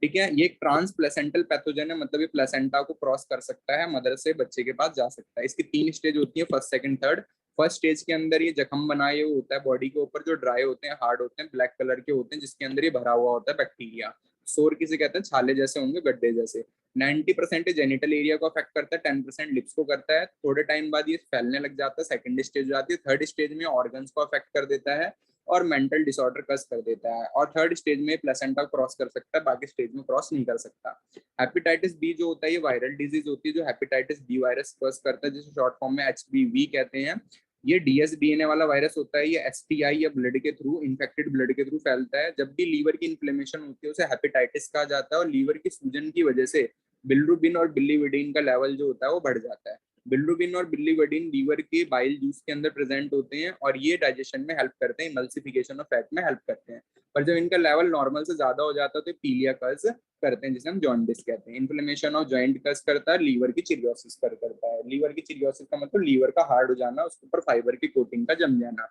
ठीक है, ये एक ट्रांस प्लेसेंटल पैथोजन है, मतलब ये प्लेसेंटा को क्रॉस कर सकता है, मदर से बच्चे के पास जा सकता है। इसकी 3 स्टेज होती है, first, second, third. First stage के अंदर ये जख्म बनाए हुए होता है बॉडी के ऊपर, जो ड्राई होते हैं, हार्ड होते हैं, ब्लैक कलर के होते हैं, जिसके अंदर ये भरा हुआ होता है बैक्टीरिया। सोर किसे कहते हैं, छाले जैसे होंगे, गड्ढे जैसे। 90% जेनिटल एरिया को अफेक्ट करता है, 10% लिप्स को करता है। थोड़े टाइम बाद ये फैलने लग जाता है, सेकंड स्टेज हो जाती है। थर्ड स्टेज में ऑर्गन्स को अफेक्ट कर देता है और मेंटल डिसऑर्डर कस कर देता है। और थर्ड स्टेज में प्लेसेंटा क्रॉस कर सकता है, बाकी स्टेज में क्रॉस नहीं कर सकता। हेपेटाइटिस बी जो होता है ये वायरल डिजीज होती है जो हेपेटाइटिस बी वायरस कस करता है, जिसे शॉर्ट फॉर्म में HBV कहते हैं। ये DS-DNA वाला वायरस होता है। ये STI या ब्लड के थ्रू, इन्फेक्टेड ब्लड के थ्रू फैलता है। जब भी लीवर की इन्फ्लेमेशन होती है उसे हेपेटाइटिस कहा जाता है, और लीवर की सूजन की वजह से बिलिरुबिन और बिलीवर्डिन का लेवल जो होता है वो बढ़ जाता है। बिलिरुबिन और बिलीवर्डिन लीवर के बाइल जूस के अंदर प्रेजेंट होते हैं और ये डाइजेशन में हेल्प करते हैं, इमल्सिफिकेशन ऑफ फैट में हेल्प करते हैं। पर जब इनका लेवल नॉर्मल से ज्यादा हो जाता है तो पीलिया कस करते हैं, जिसे हम जॉन्डिस कहते हैं। इन्फ्लेमेशन ऑफ जॉइंट कस करता है, लीवर की चिरियोसिस करता है। लीवर की चिरियोसिस का मतलब लीवर का हार्ड हो जाना, उसके ऊपर फाइबर की कोटिंग का जम जाना।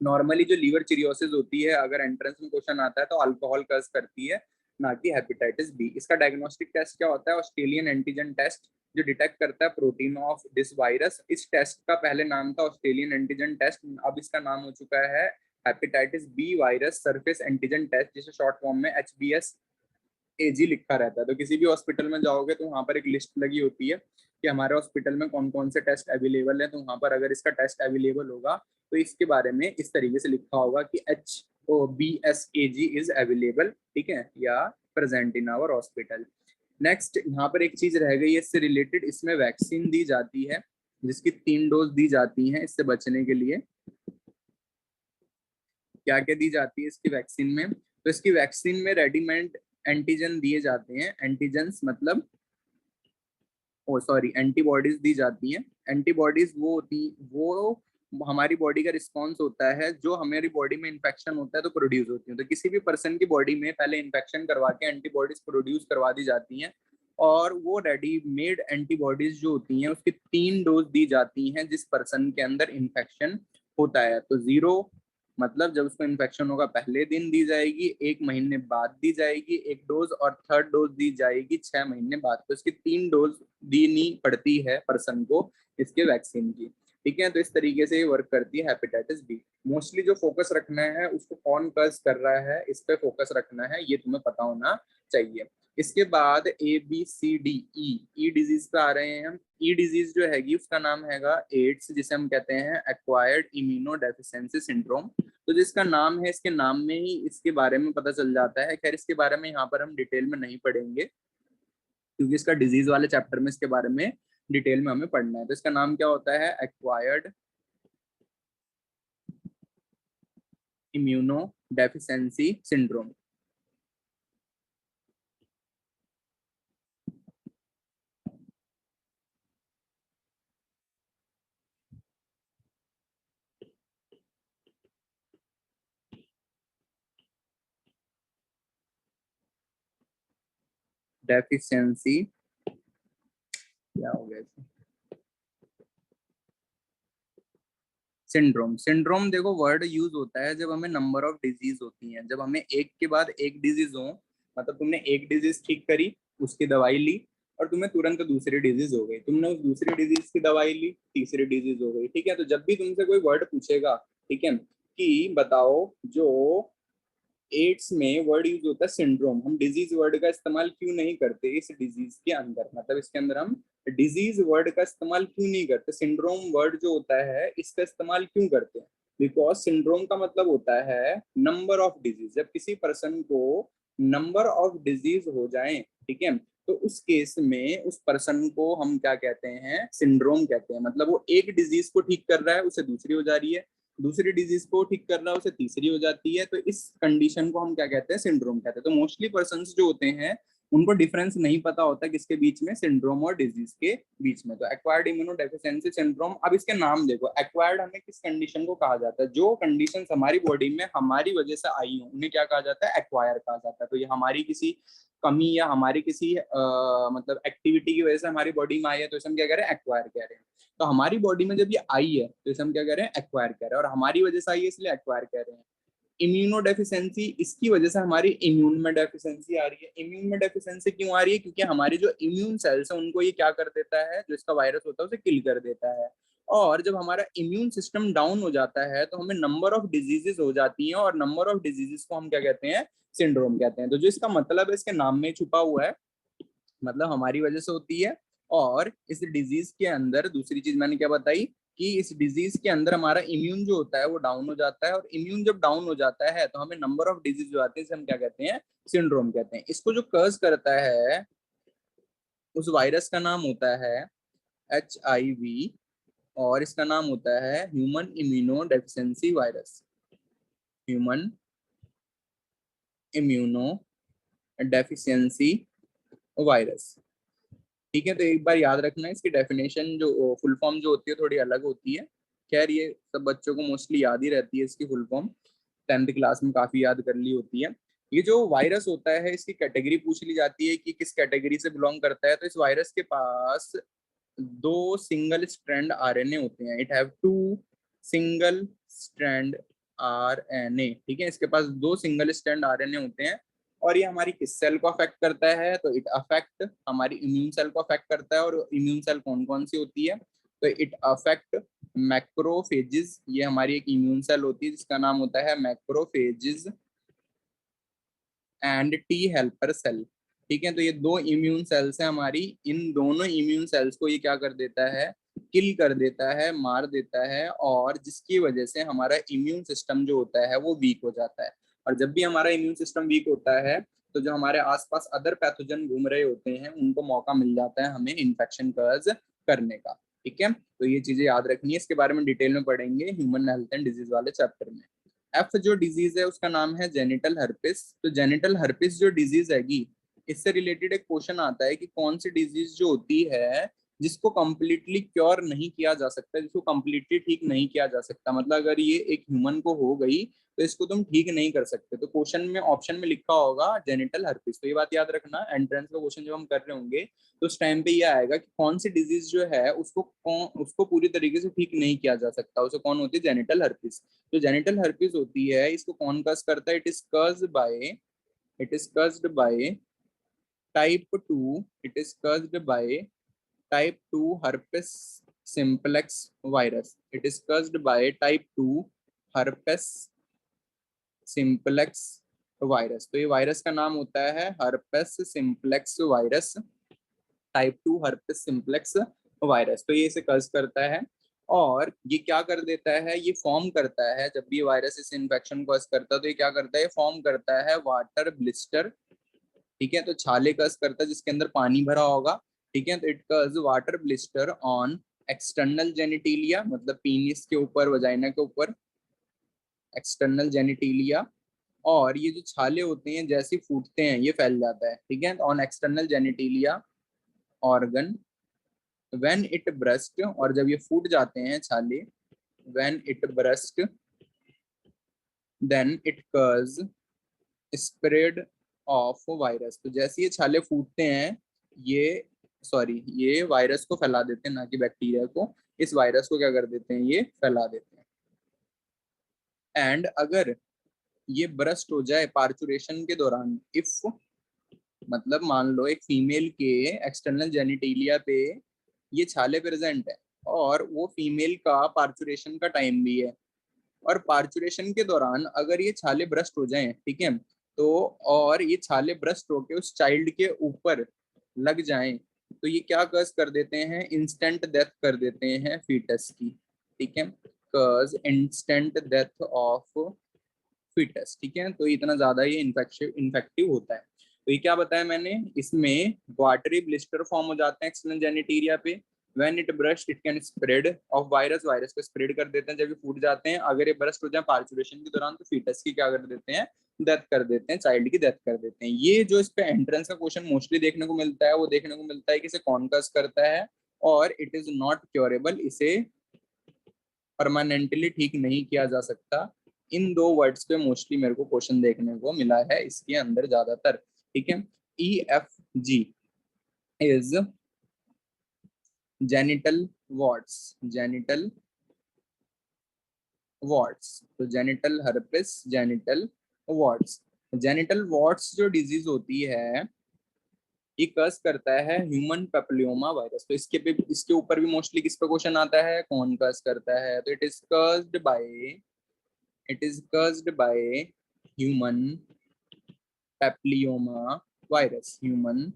नॉर्मली जो लीवर चिरियोसिस होती है, अगर एंट्रेंस में क्वेश्चन आता है तो अल्कोहल कस करती है, ना कि हेपेटाइटिस बी। इसका डायग्नोस्टिक टेस्ट क्या होता है, ऑस्ट्रेलियन एंटीजन टेस्ट, जो डिटेक्ट करता है प्रोटीन ऑफ दिस वायरस। इस टेस्ट का पहले नाम था ऑस्ट्रेलियन एंटीजन टेस्ट, अब इसका नाम हो चुका है hepatitis B virus surface antigen test, जिसे शॉर्ट फॉर्म में HBsAg लिखा रहता है। तो किसी भी हॉस्पिटल में जाओगे तो वहाँ पर एक लिस्ट लगी होती है कि हमारे हॉस्पिटल में कौन कौन से टेस्ट अवेलेबल है, तो वहाँ पर अगर इसका टेस्ट अवेलेबल होगा तो इसके बारे में इस तरीके से लिखा होगा कि HBsAg इज अवेलेबल, ठीक है, या present in our hospital. Next यहाँ पर एक चीज रह गई है इससे रिलेटेड, इसमें वैक्सीन दी जाती है जिसकी 3 डोज दी जाती हैं इससे बचने के लिए। क्या क्या दी जाती है इसकी वैक्सीन में, तो इसकी वैक्सीन में रेडीमेड एंटीजन दिए जाते हैं। एंटीजन्स मतलब, ओ सॉरी, एंटीबॉडीज दी जाती हैं। एंटीबॉडीज वो हमारी बॉडी का रिस्पॉन्स होता है, जो हमारी बॉडी में इन्फेक्शन होता है तो प्रोड्यूस होती है। तो किसी भी पर्सन की बॉडी में पहले इन्फेक्शन करवा के एंटीबॉडीज प्रोड्यूस करवा दी जाती हैं, और वो रेडीमेड एंटीबॉडीज जो होती हैं उसकी 3 डोज दी जाती हैं जिस पर्सन के अंदर इन्फेक्शन होता है। तो 0 मतलब जब उसको इन्फेक्शन होगा पहले दिन दी जाएगी, 1 महीने बाद दी जाएगी 1 डोज, और थर्ड डोज दी जाएगी 6 महीने बाद। तो इसकी 3 डोज देनी पड़ती है पर्सन को इसके वैक्सीन की। ठीक है, तो इस तरीके से ये वर्क करती है हेपेटाइटिस बी। मोस्टली जो फोकस रखना है उसको कौन कज कर रहा है इस पे फोकस रखना है, ये तुम्हें पता होना चाहिए। इसके बाद ABCDE डिजीज पे आ रहे हैं हम। ई डिजीज जो हैगी उसका नाम हैगा एड्स, जिसे हम कहते हैं एक्वायर्ड इम्यूनो डेफिशिएंसी सिंड्रोम। तो जिसका नाम है इसके नाम में ही इसके बारे में पता चल जाता है। खैर इसके बारे में यहाँ पर हम डिटेल में नहीं पढ़ेंगे क्योंकि इसका डिजीज वाले चैप्टर में इसके बारे में डिटेल में हमें पढ़ना है। तो इसका नाम क्या होता है, acquired immuno deficiency syndrome. Deficiency क्या हो गया इसे, सिंड्रोम। सिंड्रोम देखो वर्ड यूज होता है जब हमें नंबर ऑफ डिजीज होती हैं, जब हमें एक के बाद एक डिजीज हो, मतलब तुमने एक डिजीज ठीक करी, उसकी दवाई ली, और तुम्हें तुरंत दूसरी डिजीज हो गई, तुमने उस दूसरी डिजीज की दवाई ली, तीसरी डिजीज हो गई। ठीक है, तो जब भी तुमसे कोई वर्ड पूछेगा, ठीक है, कि बताओ जो एड्स में वर्ड यूज होता है सिंड्रोम, हम डिजीज वर्ड का इस्तेमाल क्यों नहीं करते इस डिजीज के अंदर, मतलब इसके अंदर हम डिजीज वर्ड का इस्तेमाल क्यों नहीं करते, सिंड्रोम वर्ड जो होता है इसका इस्तेमाल क्यों करते हैं? बिकॉज सिंड्रोम का मतलब होता है नंबर ऑफ डिजीज। जब किसी पर्सन को नंबर ऑफ डिजीज हो जाए, ठीक है, तो उस केस में उस पर्सन को हम क्या कहते हैं, सिंड्रोम कहते हैं। मतलब वो एक डिजीज को ठीक कर रहा है उसे दूसरी हो जा रही है, दूसरी डिजीज को ठीक कर रहा है उसे तीसरी हो जाती है, तो इस कंडीशन को हम क्या कहते हैं, सिंड्रोम कहते हैं। तो मोस्टली पर्संस जो होते हैं उनको डिफरेंस नहीं पता होता किसके बीच में, सिंड्रोम और डिजीज के बीच में। तो एक्वायर्ड इम्यूनो डेफिशिएंसी सिंड्रोम, अब इसके नाम देखो, एक्वायर्ड हमें किस कंडीशन को कहा जाता है, जो कंडीशन हमारी बॉडी में हमारी वजह से आई हो उन्हें क्या कहा जाता है, एक्वायर कहा जाता है। तो ये हमारी किसी कमी या हमारी किसी मतलब एक्टिविटी की वजह से हमारी बॉडी में आई है, तो इसे हम क्या कह रहे हैं, एक्वायर कह रहे हैं। तो हमारी बॉडी में जब ये आई है तो इसे हम क्या कह रहे हैं, एक्वायर कह रहे हैं, और हमारी वजह से आई है इसलिए एक्वायर कह रहे हैं। इम्यूनो डेफिशिएंसी, इसकी वजह से हमारी इम्यून में डेफिशिएंसी आ रही है। इम्यून में डेफिशिएंसी क्यों आ रही है, क्योंकि हमारी जो इम्यून सेल्स है उनको ये क्या कर देता है, जो इसका वायरस होता है उसे किल कर देता है। और जब हमारा इम्यून सिस्टम डाउन हो जाता है तो हमें नंबर ऑफ डिजीजेस हो जाती हैं, और नंबर ऑफ डिजीजेस को हम क्या कहते हैं, सिंड्रोम कहते हैं। तो जो इसका मतलब है इसके नाम में छुपा हुआ है, मतलब हमारी वजह से होती है। और इस डिजीज के अंदर दूसरी चीज मैंने क्या बताई, कि इस डिजीज के अंदर हमारा इम्यून जो होता है वो डाउन हो जाता है, और इम्यून जब डाउन हो जाता है तो हमें नंबर ऑफ डिजीज जो आते हैं हम क्या कहते हैं, सिंड्रोम कहते हैं। इसको जो कर्ज करता है उस वायरस का नाम होता है HIV, और इसका नाम होता है human immuno deficiency virus, human immuno deficiency virus. ठीक है, तो एक बार याद रखना इसकी डेफिनेशन जो फुल फॉर्म जो होती है थोड़ी अलग होती है। खैर ये सब बच्चों को मोस्टली याद ही रहती है इसकी फुल फॉर्म, 10th क्लास में काफी याद कर ली होती है। ये जो वायरस होता है इसकी कैटेगरी पूछ ली जाती है कि किस कैटेगरी से बिलोंग करता है, तो इस वायरस के पास 2 सिंगल स्ट्रैंड RNA होते हैं। It have 2 single strand RNA। ठीक है, इसके पास 2 सिंगल स्ट्रैंड RNA होते हैं। और ये हमारी किस सेल को अफेक्ट करता है, तो इट अफेक्ट हमारी इम्यून सेल को अफेक्ट करता है। और इम्यून सेल कौन कौन सी होती है, तो इट अफेक्ट मैक्रोफेजिस, ये हमारी एक इम्यून सेल होती है जिसका नाम होता है macrophages and T helper cell. ठीक है, तो ये 2 इम्यून सेल्स हैं हमारी, इन दोनों इम्यून सेल्स को ये क्या कर देता है, किल कर देता है, मार देता है, और जिसकी वजह से हमारा इम्यून सिस्टम जो होता है वो वीक हो जाता है। और जब भी हमारा इम्यून सिस्टम वीक होता है तो जो हमारे आसपास अदर पैथोजन घूम रहे होते हैं उनको मौका मिल जाता है हमें इन्फेक्शन कॉज करने का। ठीक है, तो ये चीजें याद रखनी है, इसके बारे में डिटेल में पढ़ेंगे ह्यूमन हेल्थ एंड डिजीज वाले चैप्टर में। F जो डिजीज है उसका नाम है जेनिटल हर्पिस। तो जेनिटल हर्पिस जो डिजीज हैगी, इससे रिलेटेड एक क्वेश्चन आता है कि कौन सी डिजीज जो होती है जिसको कंप्लीटली क्योर नहीं किया जा सकता, जिसको कंप्लीटली ठीक नहीं किया जा सकता। मतलब अगर ये एक ह्यूमन को हो गई तो इसको तुम ठीक नहीं कर सकते। तो क्वेश्चन में ऑप्शन में लिखा होगा जेनिटल हर्पिस। तो ये बात याद रखना, एंट्रेंस का क्वेश्चन जब हम कर रहे होंगे तो उस टाइम पे ये आएगा कि कौन सी डिजीज जो है उसको पूरी तरीके से ठीक नहीं किया जा सकता, उसे कौन होती है, जेनिटल हर्पिस। तो जेनिटल हर्पिस होती है, इसको कौन कस करता है, it is caused bye type 2 herpes simplex virus. It is caused by type 2 herpes simplex virus. तो ये वायरस का नाम होता है herpes simplex virus, type 2 herpes simplex virus. तो ये इसे कज करता है और ये क्या कर देता है, ये फॉर्म करता है, जब भी वायरस इस इन्फेक्शन को कज करता है तो ये क्या करता है, फॉर्म करता है वाटर ब्लिस्टर। ठीक है, तो छाले कस करता है जिसके अंदर पानी भरा होगा। ठीक है, तो इट कज वाटर ब्लिस्टर ऑन एक्सटर्नल जेनिटिलिया, मतलब पीनिस के ऊपर, वजाइना के ऊपर, एक्सटर्नल जेनिटिलिया। और ये जो छाले होते हैं जैसे ही फूटते हैं ये फैल जाता है। ठीक है, on external genitalia organ when it burst, और जब ये फूट जाते हैं छाले, when it burst then it cause spread of virus. तो जैसे ये छाले फूटते हैं ये, सॉरी, ये वायरस को फैला देते हैं, ना कि बैक्टीरिया को। इस वायरस को क्या कर देते हैं, ये फैला देते हैं। एंड अगर ये ब्रस्ट हो जाए पार्चुरेशन के दौरान, इफ, मतलब मान लो एक फीमेल के एक्सटर्नल जेनिटेलिया पे ये छाले प्रेजेंट है और वो फीमेल का पार्चुरेशन का टाइम भी है, और पार्चुरेशन के दौरान अगर ये छाले ब्रस्ट हो जाएं, ठीक है, तो और ये छाले ब्रस्ट होके उस चाइल्ड के ऊपर लग जाएं, तो ये क्या कज कर देते हैं, इंस्टेंट डेथ कर देते हैं फीटस की। ठीक है, कज इंस्टेंट डेथ ऑफ फीटस। ठीक है, तो इतना ज्यादा ये इन्फेक्टिव होता है। तो ये क्या बताया मैंने, इसमें वाटरी ब्लिस्टर फॉर्म हो जाते हैं एक्सटर्नल जेनिटेरिया पे। When it burst it can spread of virus, virus को स्प्रेड कर देते हैं जब ये फूट जाते हैं। अगर ये ब्रस्ट हो जाए पार्चुरेशन के दौरान तो फीटस की क्या कर देते हैं, डेथ कर देते हैं, चाइल्ड की डेथ कर देते हैं। ये जो इस पे एंट्रेंस का क्वेश्चन मोस्टली देखने को मिलता है, वो देखने को मिलता है कि इसे कौन कस करता है और इट इज नॉट क्योरेबल, इसे परमानेंटली ठीक नहीं किया जा सकता। इन दो वर्ड्स पे मोस्टली मेरे को क्वेश्चन देखने को मिला है इसके अंदर ज्यादातर। ठीक है, EFG is genital warts, genital warts. तो genital herpes, genital warts. Genital warts जो डिजीज होती है ये कस करता है ह्यूमन पेप्लियोमा वायरस। तो इसके ऊपर भी मोस्टली किस पे क्वेश्चन आता है, कौन कस करता है, तो it is caused by human papilloma virus, human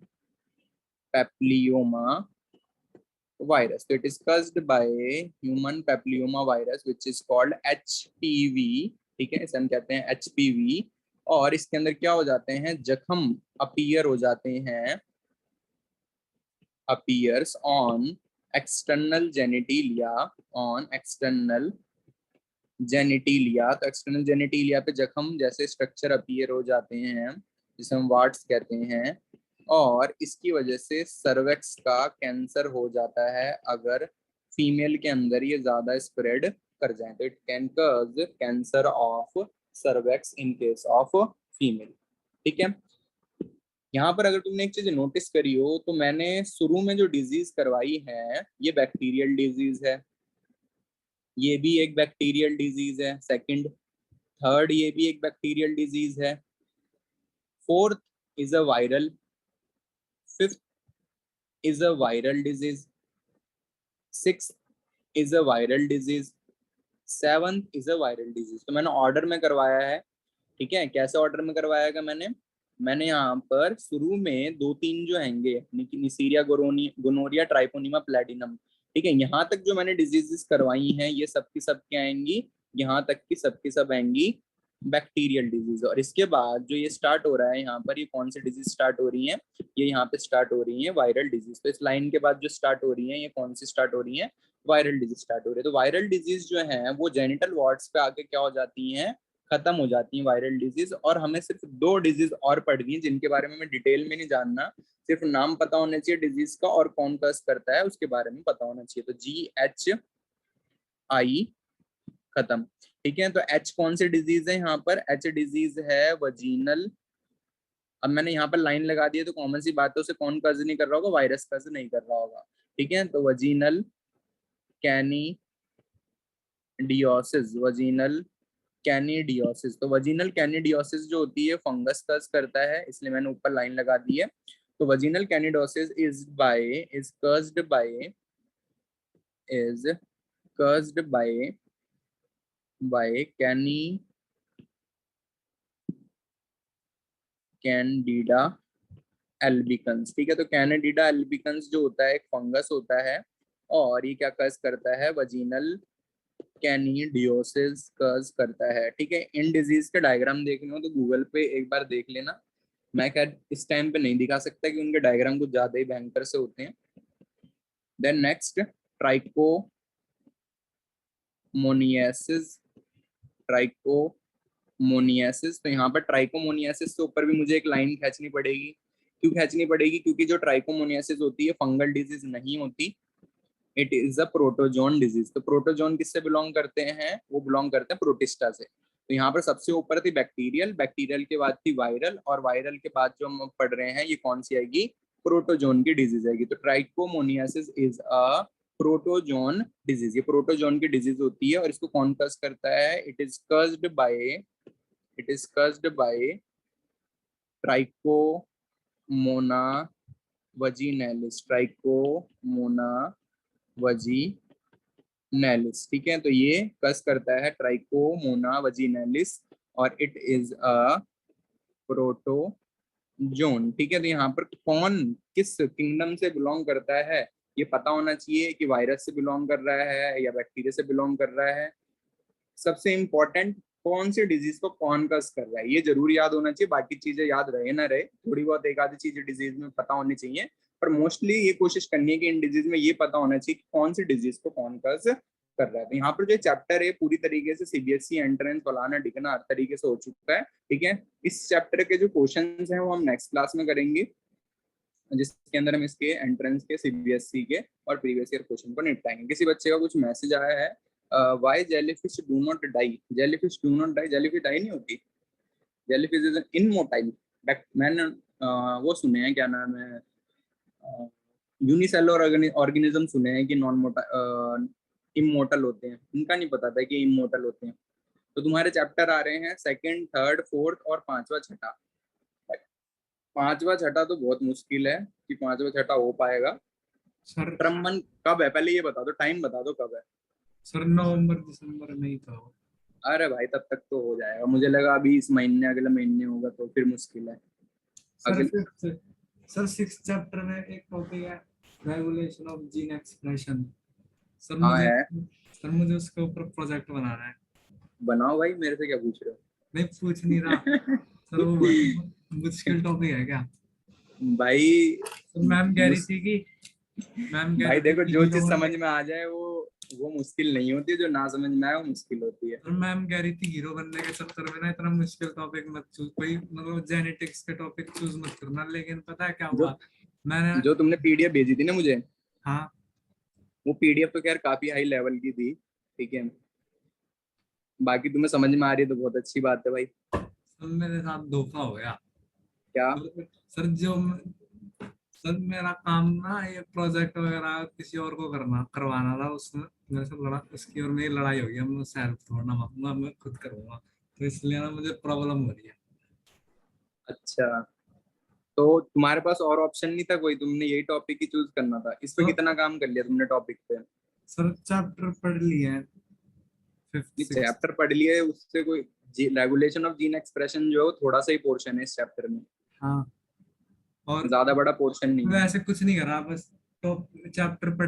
papilloma virus. तो it is caused by human papilloma virus which is called HPV। ठीक है, इसे हम कहते हैं HPV। और इसके अंदर क्या हो जाते हैं, जख्म अपीयर हो जाते हैं, appears on external genitalia, on external genitalia। तो एक्सटर्नल जेनिटिलिया पे जख्म जैसे स्ट्रक्चर अपीयर हो जाते हैं जिसे हम वार्ड्स कहते हैं, और इसकी वजह से सर्वेक्स का कैंसर हो जाता है अगर फीमेल के अंदर ये ज्यादा स्प्रेड कर जाए। तो it can cause cancer of cervix in case of female. ठीक है, यहाँ पर अगर तुमने एक चीज नोटिस करी हो तो मैंने शुरू में जो डिजीज करवाई है ये बैक्टीरियल डिजीज है, ये भी एक बैक्टीरियल डिजीज है, सेकंड, थर्ड ये भी एक बैक्टीरियल डिजीज है, fourth is a viral, fifth is a viral disease, six is a viral disease, seventh is a viral disease. तो मैंने ऑर्डर में करवाया है। ठीक है, कैसे ऑर्डर में करवाया मैंने यहाँ पर शुरू में दो तीन जो हैंगे, निसीरिया गोनोरिया ट्राइकोनिमा प्लैटिनम, ठीक है, यहाँ तक जो मैंने डिजीजेस करवाई हैं ये सब की सब क्या आएंगी, यहाँ तक की सब आएंगी बैक्टीरियल डिजीज। और इसके बाद जो ये स्टार्ट हो रहा है यहाँ पर, ये कौन सी डिजीज स्टार्ट हो रही है, ये यहाँ पे स्टार्ट हो रही है वायरल डिजीज। तो इस लाइन के बाद जो स्टार्ट हो रही है ये कौन सी स्टार्ट हो रही है, वायरल डिजीज स्टार्ट हो रही है। तो वायरल डिजीज जो है वो जेनिटल वार्ड्स पे आके क्या हो जाती हैं, खत्म हो जाती है वायरल डिजीज, और हमें सिर्फ 2 डिजीज और पढ़नी है जिनके बारे में हमें डिटेल में नहीं जानना, सिर्फ नाम पता होना चाहिए डिजीज का और कौन कस करता है उसके बारे में पता होना चाहिए। तो GHI खत्म। ठीक है, तो H कौन सी डिजीज है यहाँ पर? H डिजीज है वजीनल। अब मैंने यहाँ पर लाइन लगा दी है तो कॉमन सी बात है, उसे कौन कज नहीं कर रहा होगा? वायरस कज नहीं कर रहा होगा। ठीक है, तो वजीनल कैनिडियोसिस, वजीनल कैनिडियोसिस। तो वजीनल कैनिडियोसिस जो होती है फंगस कज करता है, इसलिए मैंने ऊपर लाइन लगा दी है। तो vaginal candidiasis is caused by Candida albicans. ठीक है, तो कैंडिडा एल्बिकन्स जो होता है एक फंगस होता है, और ये क्या कज करता है? वजीनल कैनिडियोसिस कज करता है। ठीक है, इन डिजीज के डायग्राम देखने हो तो गूगल पे एक बार देख लेना। मैं क्या इस टाइम पे नहीं दिखा सकता कि उनके डायग्राम कुछ ज्यादा ही भयंकर से होते हैं। Then next, trichomoniasis. ट्राइकोमोनियासिस, तो यहाँ पर ट्राइकोमोनियासिस के ऊपर भी मुझे एक लाइन खींचनी पड़ेगी। क्यों खींचनी पड़ेगी? क्योंकि जो ट्राइकोमोनियासिस होती है फंगल डिजीज नहीं होती, it is a protozoan disease. तो प्रोटोजोन किससे बिलोंग करते हैं? वो बिलोंग करते हैं प्रोटिस्टा से। तो यहाँ पर सबसे ऊपर थी बैक्टीरियल, बैक्टीरियल के बाद थी वायरल, और वायरल के बाद जो हम पढ़ रहे हैं ये कौन सी आएगी? प्रोटोजोन की डिजीज आएगी। तो trichomoniasis is a protozoan disease, ये प्रोटोजोन की डिजीज होती है, और इसको कौन कज करता है? It is caused by Trichomonas vaginalis, Trichomonas vaginalis. ठीक है, तो ये कस करता है ट्राइकोमोना वजीनेलिस, और इट इज अ प्रोटोजोन। ठीक है, तो यहाँ पर कौन किस किंगडम से बिलोंग करता है ये पता होना चाहिए, कि वायरस से बिलोंग कर रहा है या बैक्टीरिया से बिलोंग कर रहा है। सबसे इंपॉर्टेंट, कौन सी डिजीज को कौन कस कर रहा है ये जरूर याद होना चाहिए। बाकी चीजें याद रहे ना रहे, थोड़ी बहुत एक आधी चीजें डिजीज में पता होनी चाहिए, पर मोस्टली ये कोशिश करनी है कि इन डिजीज में ये पता होना चाहिए कि कौन सी डिजीज को कौन कस कर रहा है। तो यहाँ पर जो चैप्टर है पूरी तरीके से सीबीएसई एंट्रेंस फलाना ढिकना हर तरीके से हो चुका है। ठीक है, इस चैप्टर के जो क्वेश्चन हैं वो हम नेक्स्ट क्लास में करेंगे, जिसके अंदर हम इसके एंट्रेंस के सीबीएसई के और प्रीवियस ईयर क्वेश्चन को निपटाएंगे। किसी बच्चे का कुछ मैसेज आया है, why jellyfish do not die? Jellyfish do not die, jellyfish die नहीं होती, जेलीफिश इज इनमोर्टाइल। मैंने वो सुने हैं, क्या नाम है, यूनिसेलुलर ऑर्गेनिज्म सुने हैं कि नॉन मोटा इमोर्टल होते हैं, इनका नहीं पता था कि इमोर्टल होते हैं। तो तुम्हारे चैप्टर आ रहे हैं सेकंड, थर्ड, फोर्थ और पांचवा छठा। पांचवा छठा तो बहुत मुश्किल है कि पांचवा छठा हो पाएगा। सर टर्म 1 कब है पहले ये बता दो, टाइम बता दो कब है। सर नवंबर दिसंबर में ही था वो। अरे भाई तब तक तो हो जाएगा, मुझे लगा अभी इस महीने अगले महीने होगा तो फिर मुश्किल है। सर अगले सर 6th चैप्टर में एक टॉपिक है regulation of gene expression. Sir हाँ मुझे है, सर मुझे उसके ऊपर प्रोजेक्ट बनाना है। बनाओ भाई, मेरे से क्या पूछ रहे नहीं पूछ नहीं रहा हो? सर, वो मुश्किल टॉपिक है क्या? भाई सर मैम कह रही मुस, थी कि मैम कह भाई रही थी देखो कि जो हीरो चीज समझ बनने में आ जाए वो मुश्किल नहीं होती, जो ना समझ में आए वो मुश्किल होती है। सर मैम कह रही थी हीरो बनने के चक्कर में ना इतना मुश्किल टॉपिक मत चूज, कोई मतलब जेनेटिक्स के टॉपिक चूज मत करना। लेकिन पता है क्या जो हुआ, मैंने जो तुमने पीडीएफ भेजी थी ना मुझे, हाँ वो पीडीएफ तो खैर काफी हाई लेवल की थी। ठीक है, बाकी तुम्हें समझ में आ रही है तो बहुत अच्छी बात है भाई। सर मेरे साथ धोखा हो गया। क्या? सर सर मेरा काम ना ये प्रोजेक्ट वगैरह किसी और को करवाना था, उसमें मेरे से उसकी और मेरी लड़ाई हो गई। मैं सेल्फ छोड़ना मांगूंगा, मैं खुद करूंगा, तो इसलिए ना मुझे प्रॉब्लम हो रही है। अच्छा, तो तुम्हारे पास और ऑप्शन नहीं था कोई? तुमने यही टॉपिक ही चूज करना था? इस पे तो कितना काम कर लिया तुमने टॉपिक पे? सर चैप्टर पढ़ लिए हैं 5th ये 6th। चैप्टर पढ़ लिए, उससे कोई रेगुलेशन ऑफ जीन एक्सप्रेशन जो है वो थोड़ा सा ही पोर्शन है इस चैप्टर में, हाँ और ज्यादा बड़ा पोर्शन नहीं है। वैसे कुछ नहीं करा, बस टॉप चैप्टर